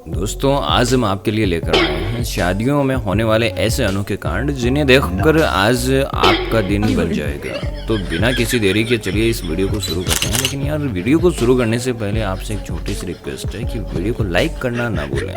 दोस्तों आज हम आपके लिए लेकर आए हैं शादियों में होने वाले ऐसे अनोखे कांड जिन्हें देखकर आज आपका दिन बन जाएगा। तो बिना किसी देरी के चलिए इस वीडियो को शुरू करते हैं। लेकिन यार वीडियो को शुरू करने से पहले आपसे एक छोटी सी रिक्वेस्ट है कि वीडियो को लाइक करना ना भूलें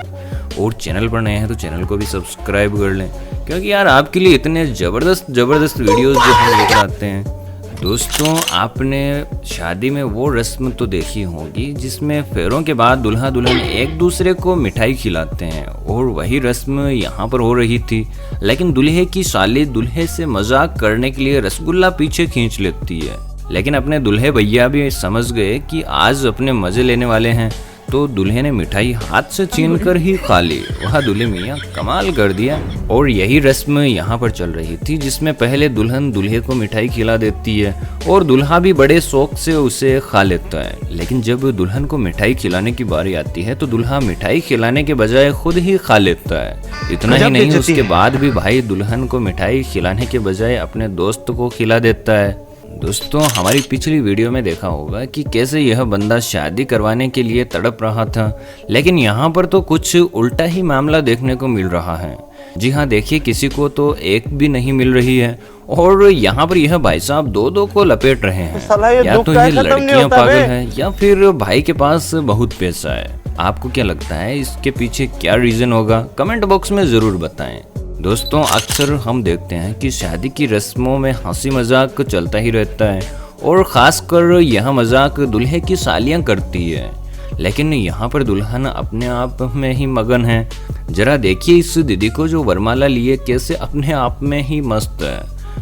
और चैनल पर नए हैं तो चैनल को भी सब्सक्राइब कर लें, क्योंकि यार आपके लिए इतने ज़बरदस्त वीडियोज़ जो हम लेकर आते हैं। दोस्तों आपने शादी में वो रस्म तो देखी होगी जिसमें फेरों के बाद दूल्हा दुल्हन एक दूसरे को मिठाई खिलाते हैं, और वही रस्म यहाँ पर हो रही थी। लेकिन दूल्हे की साली दूल्हे से मजाक करने के लिए रसगुल्ला पीछे खींच लेती है। लेकिन अपने दूल्हे भैया भी समझ गए कि आज अपने मजे लेने वाले हैं, तो दूल्हे ने मिठाई हाथ से छीन कर ही खा ली। वह दूल्हे मियाँ कमाल कर दिया। और यही रस्म यहाँ पर चल रही थी जिसमें पहले दुल्हन दूल्हे को मिठाई खिला देती है और दूल्हा भी बड़े शौक से उसे खा लेता है। लेकिन जब दुल्हन को मिठाई खिलाने की बारी आती है तो दूल्हा मिठाई खिलाने के बजाय खुद ही खा लेता है। इतना ही नहीं, उसके बाद भी भाई दुल्हन को मिठाई खिलाने के बजाय अपने दोस्त को खिला देता है। दोस्तों हमारी पिछली वीडियो में देखा होगा कि कैसे यह बंदा शादी करवाने के लिए तड़प रहा था, लेकिन यहाँ पर तो कुछ उल्टा ही मामला देखने को मिल रहा है। जी हाँ, देखिए किसी को तो एक भी नहीं मिल रही है और यहाँ पर यह भाई साहब दो को लपेट रहे हैं। या तो ये लड़कियाँ पागल हैं या फिर भाई के पास बहुत पैसा है। आपको क्या लगता है इसके पीछे क्या रीजन होगा? कमेंट बॉक्स में जरूर बताएं। दोस्तों अक्सर हम देखते हैं कि शादी की रस्मों में हंसी मजाक चलता ही रहता है, और ख़ासकर यह मजाक दूल्हे की सालियाँ करती है। लेकिन यहाँ पर दुल्हन अपने आप में ही मगन है। जरा देखिए इस दीदी को जो वरमाला लिए कैसे अपने आप में ही मस्त है।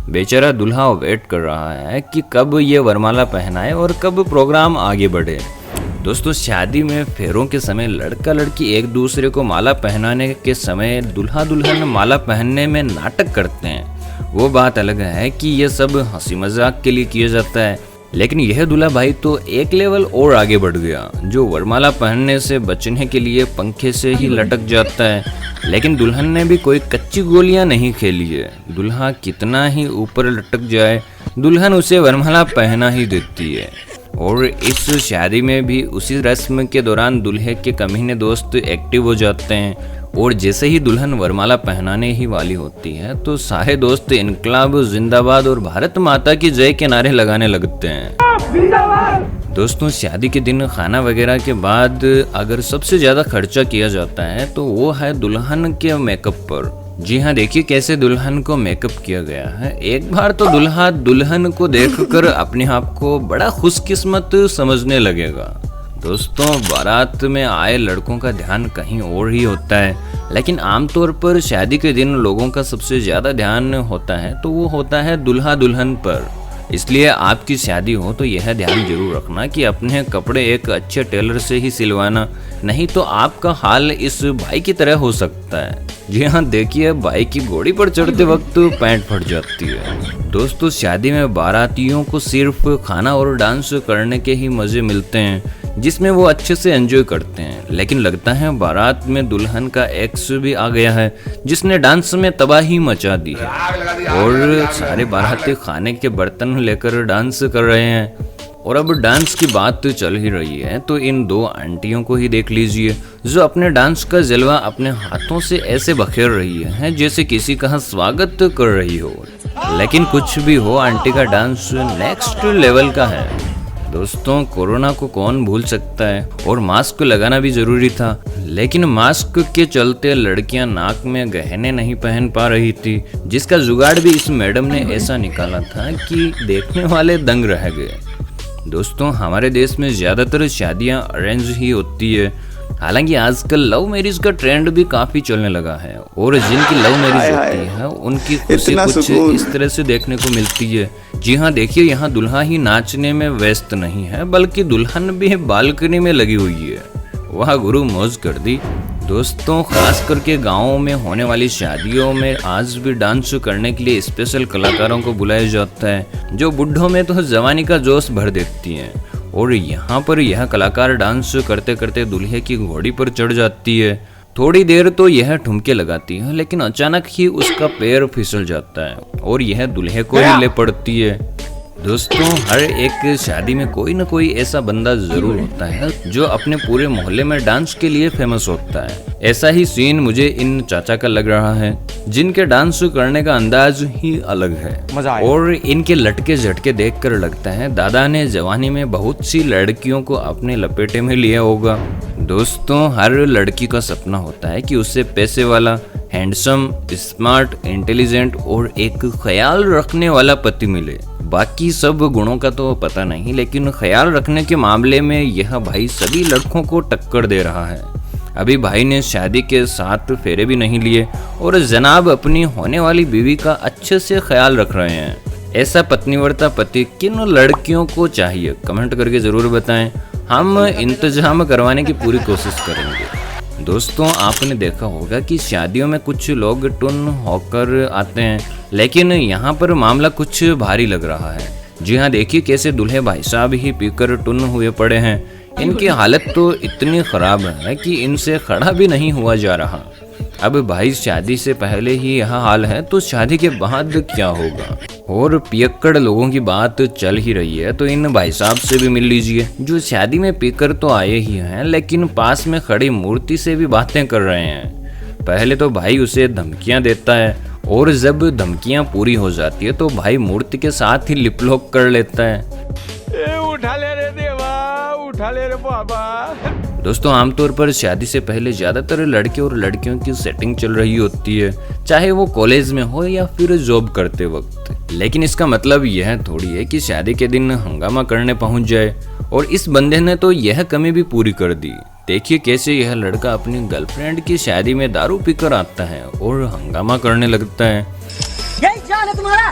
बेचारा दूल्हा वेट कर रहा है कि कब ये वरमाला पहनाए और कब प्रोग्राम आगे बढ़े। दोस्तों शादी में फेरों के समय लड़का लड़की एक दूसरे को माला पहनाने के समय दूल्हा दुल्हन माला पहनने में नाटक करते हैं। वो बात अलग है कि यह सब हंसी मजाक के लिए किया जाता है, लेकिन यह दूल्हा भाई तो एक लेवल और आगे बढ़ गया, जो वरमाला पहनने से बचने के लिए पंखे से ही लटक जाता है। लेकिन दुल्हन ने भी कोई कच्ची गोलियां नहीं खेली है। दूल्हा कितना ही ऊपर लटक जाए, दुल्हन उसे वरमाला पहना ही देती है। और इस शादी में भी उसी रस्म के दौरान दूल्हे के कमीने दोस्त एक्टिव हो जाते हैं, और जैसे ही दुल्हन वरमाला पहनाने ही वाली होती है तो सारे दोस्त इनकलाब जिंदाबाद और भारत माता की जय के नारे लगाने लगते हैं। दोस्तों शादी के दिन खाना वगैरह के बाद अगर सबसे ज़्यादा खर्चा किया जाता है तो वो है दुल्हन के मेकअप पर। जी हाँ, देखिए कैसे दुल्हन को मेकअप किया गया है। एक बार तो दूल्हा दुल्हन को देखकर अपने आप को बड़ा खुशकिस्मत समझने लगेगा। दोस्तों बारात में आए लड़कों का ध्यान कहीं और ही होता है, लेकिन आमतौर पर शादी के दिन लोगों का सबसे ज़्यादा ध्यान होता है तो वो होता है दूल्हा दुल्हन पर। इसलिए आपकी शादी हो तो यह ध्यान जरूर रखना कि अपने कपड़े एक अच्छे टेलर से ही सिलवाना, नहीं तो आपका हाल इस भाई की तरह हो सकता है। जी हाँ, देखिए भाई की घोड़ी पर चढ़ते वक्त पैंट फट जाती है। दोस्तों शादी में बारातियों को सिर्फ खाना और डांस करने के ही मजे मिलते हैं, जिसमें वो अच्छे से एंजॉय करते हैं। लेकिन लगता है बारात में दुल्हन का एक्स भी आ गया है जिसने डांस में तबाही मचा दी है, और सारे बाराती खाने के बर्तन लेकर डांस कर रहे हैं। और अब डांस की बात चल ही रही है तो इन दो आंटियों को ही देख लीजिए, जो अपने डांस का जलवा अपने हाथों से ऐसे बखेर रही है जैसे किसी का स्वागत कर रही हो। लेकिन कुछ भी हो, आंटी का डांस नेक्स्ट लेवल का है। दोस्तों कोरोना को कौन भूल सकता है, और मास्क लगाना भी जरूरी था, लेकिन मास्क के चलते लड़कियां नाक में गहने नहीं पहन पा रही थी, जिसका जुगाड़ भी इस मैडम ने ऐसा निकाला था कि देखने वाले दंग रह गए। दोस्तों हमारे देश में ज़्यादातर शादियां अरेंज ही होती है, हालांकि आजकल लव मैरिज का ट्रेंड भी काफ़ी चलने लगा है, और जिनकी लव मैरिज होती है उनकी खुशी कुछ इस तरह से देखने को मिलती है। जी हाँ, देखिए यहाँ दुल्हा ही नाचने में व्यस्त नहीं है, बल्कि दुल्हन भी बालकनी में लगी हुई है। वाह गुरु, मौज कर दी। दोस्तों खास करके गाँवों में होने वाली शादियों में आज भी डांस करने के लिए स्पेशल कलाकारों को बुलाया जाता है, जो बुढ़ों में तो जवानी का जोश भर देती हैं। और यहाँ पर यह कलाकार डांस करते करते दूल्हे की घोड़ी पर चढ़ जाती है। थोड़ी देर तो यह ठुमके लगाती है, लेकिन अचानक ही उसका पैर फिसल जाता है और यह दूल्हे को ही ले पड़ती है। दोस्तों हर एक शादी में कोई ना कोई ऐसा बंदा जरूर होता है जो अपने पूरे मोहल्ले में डांस के लिए फेमस होता है। ऐसा ही सीन मुझे इन चाचा का लग रहा है, जिनके डांस करने का अंदाज ही अलग है। और इनके लटके झटके देखकर लगता है दादा ने जवानी में बहुत सी लड़कियों को अपने लपेटे में लिया होगा। दोस्तों हर लड़की का सपना होता है कि उससे पैसे वाला, हैंडसम, स्मार्ट, इंटेलिजेंट और एक ख्याल रखने वाला पति मिले। बाकी सब गुणों का तो पता नहीं, लेकिन ख्याल रखने के मामले में यह भाई सभी लड़कों को टक्कर दे रहा है। अभी भाई ने शादी के 7 फेरे भी नहीं लिए और जनाब अपनी होने वाली बीवी का अच्छे से ख्याल रख रहे हैं। ऐसा पत्नीव्रता पति किन लड़कियों को चाहिए, कमेंट करके जरूर बताएं। हम इंतजाम करवाने की पूरी कोशिश करेंगे। दोस्तों आपने देखा होगा कि शादियों में कुछ लोग टुन होकर आते हैं, लेकिन यहाँ पर मामला कुछ भारी लग रहा है। जी हाँ, देखिए कैसे दूल्हे भाई साहब ही पीकर टुन हुए पड़े हैं। इनकी हालत तो इतनी खराब है कि इनसे खड़ा भी नहीं हुआ जा रहा। अब भाई शादी से पहले ही यह हाल है तो शादी के बाद क्या होगा। और पियक्कड़ लोगों की बात चल ही रही है तो इन भाई साहब से भी मिल लीजिए, जो शादी में पीकर तो आए ही हैं लेकिन पास में खड़ी मूर्ति से भी बातें कर रहे हैं। पहले तो भाई उसे धमकियां देता है और जब धमकियां पूरी हो जाती है तो भाई मूर्ति के साथ ही लिपलॉक कर लेता है। उठा ले रे देवा, उठा ले रे बाबा। दोस्तों आमतौर पर शादी से पहले ज्यादातर लड़के और लड़कियों की सेटिंग चल रही होती है, चाहे वो कॉलेज में हो या फिर जॉब करते वक्त। लेकिन इसका मतलब यह थोड़ी है कि शादी के दिन हंगामा करने पहुंच जाए, और इस बंदे ने तो यह कमी भी पूरी कर दी। देखिए कैसे यह लड़का अपनी गर्लफ्रेंड की शादी में दारू पीकर आता है और हंगामा करने लगता है। यही जान है तुम्हारा,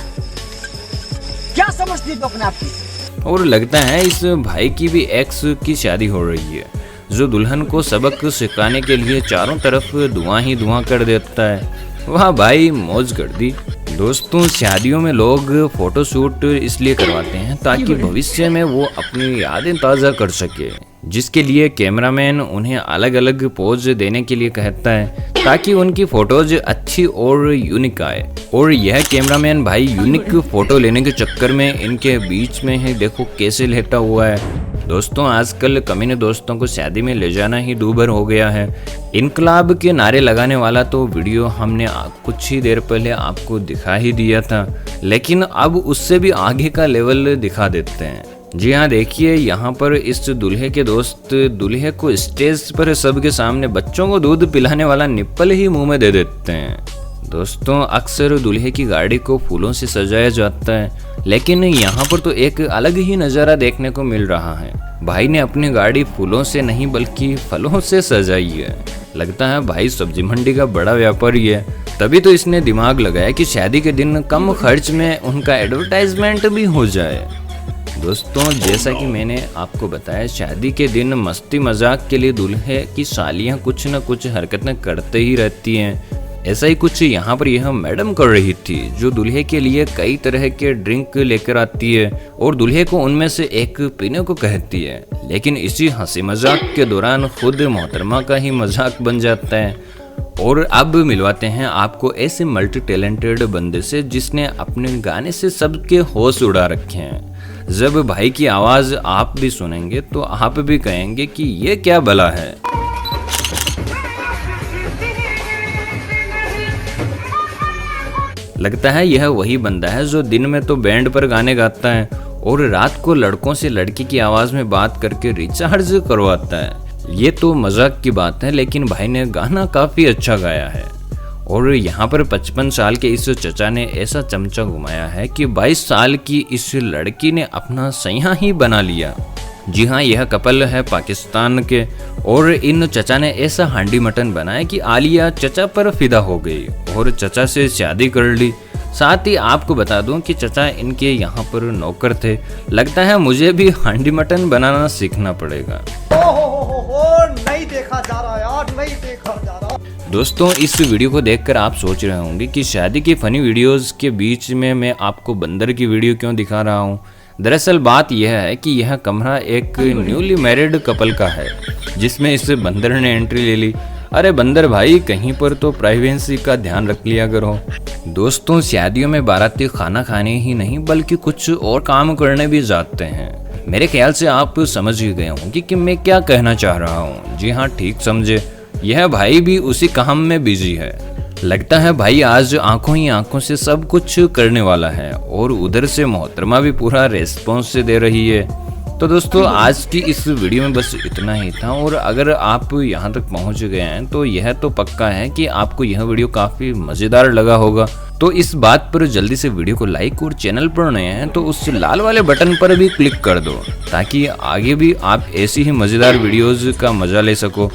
क्या समझती हो अपने आप की? और लगता है इस भाई की भी एक्स की शादी हो रही है, जो दुल्हन को सबक सिखाने के लिए चारों तरफ धुआं ही धुआं कर देता है। वाह भाई, मौज कर दी। दोस्तों शादियों में लोग फोटोशूट इसलिए करवाते हैं ताकि भविष्य में वो अपनी यादें ताज़ा कर सके, जिसके लिए कैमरामैन उन्हें अलग अलग पोज देने के लिए कहता है ताकि उनकी फोटोज अच्छी और यूनिक आए। और यह कैमरामैन भाई यूनिक फोटो लेने के चक्कर में इनके बीच में ही देखो कैसे लेटा हुआ है। दोस्तों आजकल कमीने दोस्तों को शादी में ले जाना ही दूभर हो गया है। इनकलाब के नारे लगाने वाला तो वीडियो हमने कुछ ही देर पहले आपको दिखा ही दिया था, लेकिन अब उससे भी आगे का लेवल दिखा देते हैं। जी हाँ, देखिए यहाँ पर इस दूल्हे के दोस्त दूल्हे को स्टेज पर सबके सामने बच्चों को दूध पिलाने वाला निप्पल ही मुंह में दे देते हैं। दोस्तों अक्सर दूल्हे की गाड़ी को फूलों से सजाया जाता है, लेकिन यहाँ पर तो एक अलग ही नज़ारा देखने को मिल रहा है। भाई ने अपनी गाड़ी फूलों से नहीं बल्कि फलों से सजाई है। लगता है भाई सब्जी मंडी का बड़ा व्यापारी है, तभी तो इसने दिमाग लगाया कि शादी के दिन कम खर्च में उनका एडवर्टाइजमेंट भी हो जाए। दोस्तों जैसा कि मैंने आपको बताया, शादी के दिन मस्ती मजाक के लिए दूल्हे की सालियाँ कुछ न कुछ हरकतें करते ही रहती हैं। ऐसा ही कुछ यहाँ पर यह मैडम कर रही थी, जो दूल्हे के लिए कई तरह के ड्रिंक लेकर आती है और दूल्हे को उनमें से एक पीने को कहती है। लेकिन इसी हंसी मजाक के दौरान खुद मोहतरमा का ही मजाक बन जाता है। और अब मिलवाते हैं आपको ऐसे मल्टी टैलेंटेड बंदे से जिसने अपने गाने से सबके होश उड़ा रखे हैं। जब भाई की आवाज़ आप भी सुनेंगे तो आप भी कहेंगे कि ये क्या भला है। लगता है यह वही बंदा है जो दिन में तो बैंड पर गाने गाता है और रात को लड़कों से लड़की की आवाज़ में बात करके रिचार्ज करवाता है। ये तो मजाक की बात है, लेकिन भाई ने गाना काफ़ी अच्छा गाया है। और यहाँ पर 55 साल के इस चचा ने ऐसा चमचा घुमाया है कि 22 साल की इस लड़की ने अपना सैया ही बना लिया। जी हाँ, यह कपल है पाकिस्तान के और इन चचा ने ऐसा हांडी मटन बनाया कि आलिया चचा पर फिदा हो गई और चचा से शादी कर ली। साथ ही आपको बता दूं कि चचा इनके यहाँ पर नौकर थे। लगता है मुझे भी हांडी मटन बनाना सीखना पड़ेगा। नहीं देखा जा रहा यार, नहीं देखा जा रहा। दोस्तों इस वीडियो को देखकर आप सोच रहे होंगे कि शादी की फनी वीडियोस के बीच में मैं आपको बंदर की वीडियो क्यों दिखा रहा हूँ। दरअसल बात यह है कि यह कमरा एक न्यूली मैरिड कपल का है, जिसमें इस बंदर ने एंट्री ले ली। अरे बंदर भाई, कहीं पर तो प्राइवेसी का ध्यान रख लिया करो। दोस्तों शादियों में बाराती खाना खाने ही नहीं बल्कि कुछ और काम करने भी जाते हैं। मेरे ख्याल से आप समझ ही गए होंगे कि मैं क्या कहना चाह रहा हूँ। जी हाँ, ठीक समझे, यह भाई भी उसी काम में बिजी है। लगता है भाई आज आंखों ही आंखों से सब कुछ करने वाला है और उधर से मोहतरमा भी पूरा रेस्पॉन्स दे रही है। तो दोस्तों आज की इस वीडियो में बस इतना ही था, और अगर आप यहाँ तक पहुँच गए हैं तो यह तो पक्का है कि आपको यह वीडियो काफ़ी मज़ेदार लगा होगा। तो इस बात पर जल्दी से वीडियो को लाइक और चैनल पर नए हैं तो उस लाल वाले बटन पर भी क्लिक कर दो ताकि आगे भी आप ऐसी ही मज़ेदार वीडियोज़ का मज़ा ले सको।